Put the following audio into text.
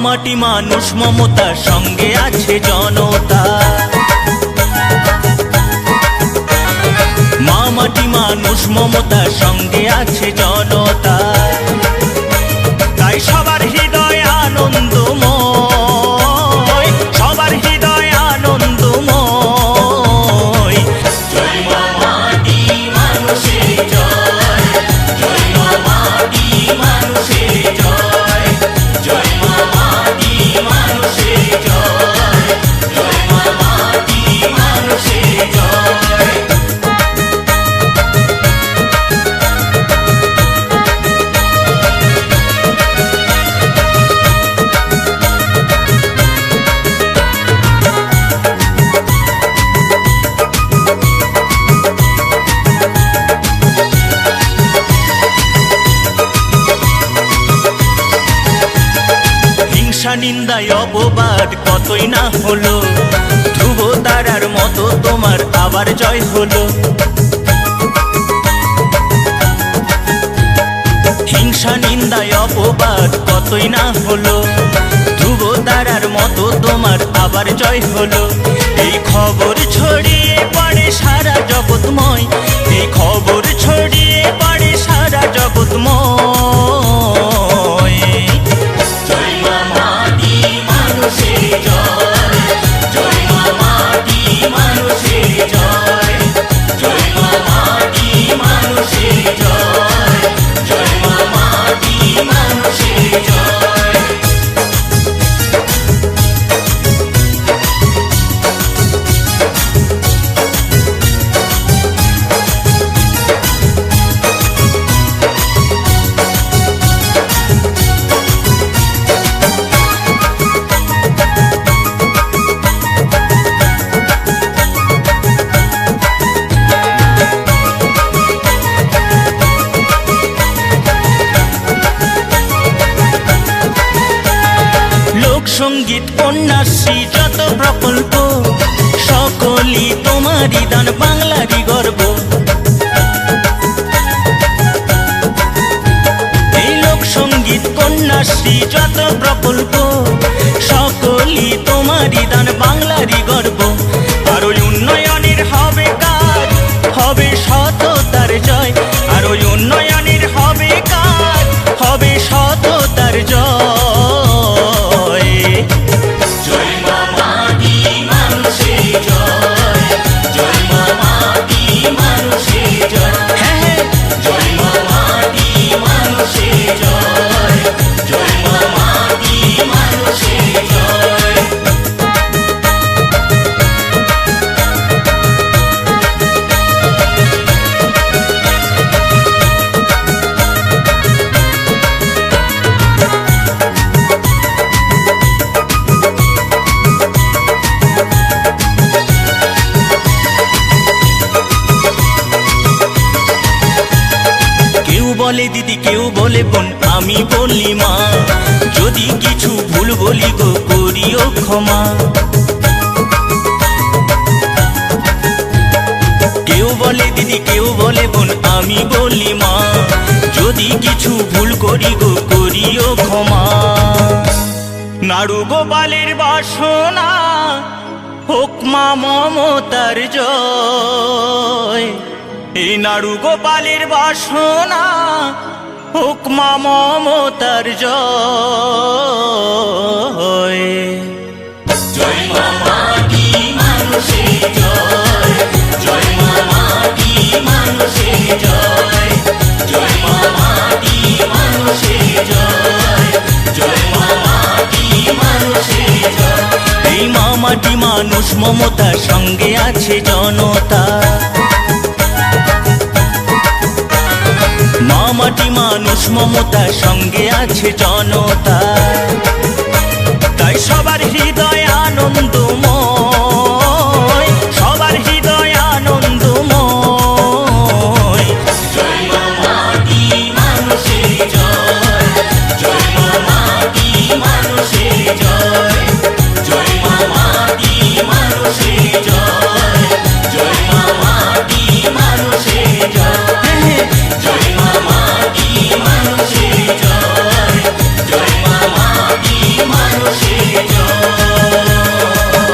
মাটি মানুষ মমতার সঙ্গে আছে জনতা। মা মাটি মানুষ মমতার সঙ্গে আছে জনতা। তাই সবার হৃদয় আনন্দময়, সবার হৃদয় আনন্দময়। জয় মা মাটি মানুষের জয়, জয় মা মাটি মানুষের জয়, জয় মা মাটি মানুষের জয়, জয় মা মাটি মানুষের জয়। হিংসা নিন্দায় অপবাদ কতই না হলো, ধ্রুব তারার মতো তোমার আবার জয় হলো। হিংসা নিন্দায় অপবাদ কতই না হলো, ধ্রুব তারার মতো তোমার আবার জয় হলো। এই খবর ছড়িয়ে পড়ে সারা জগৎময়, এই খবর ছড়িয়ে পড়ে সারা জগৎময়। জয় মা মাটি মানুষের জয়, জয় মা মাটি মানুষের জয়, জয় মা মাটি মানুষের জয়, জয় মা মাটি মানুষের জয়। লোকসঙ্গীত কন্যাশ্রী যত প্রকল্প, সকলই তোমারই দান, বাংলারই গর্ব। এই লোকসঙ্গীত কন্যাশ্রী যত প্রকল্প, সকলই তোমারই দান, বাংলারই গর্ব। আর ওই উন্নয়নের হবে কাজ, হবে সততার জয়। আর ওই উন্নয়নের হবে কাজ, হবে সততার জয়। জয় মা মাটি মানুষের জয়, জয় মা মাটি মানুষের জয়। হ্যাঁ, জয় মা মাটি মানুষের জয়, জয় মা মাটি মানুষের জয়। কেউ বলে দিদি, কেউ বলে বোন, আমি বলি মা। যদি কিছু ভুল বলি গো করিও ক্ষমা। কেউ বলে দিদি, কেউ বলে বোন, আমি বলি মা। যদি কিছু ভুল করি গো করিও ক্ষমা। নাড়ু গোপালের বাসনা হোক মা মমতার জয়। এই নাড়ু গোপালের বাসনা হোক মা মমতার জয়। জয় মা মাটি মানুষের জয়, জয় মা মাটি মানুষের জয়, জয় মা মাটি মানুষের জয়, জয় মা মাটি মানুষের জয়। এই মা মাটি মানুষ মমতার সঙ্গে আছে জনতা। মা মাটি মানুষ মমতার সঙ্গে আছে জনতা।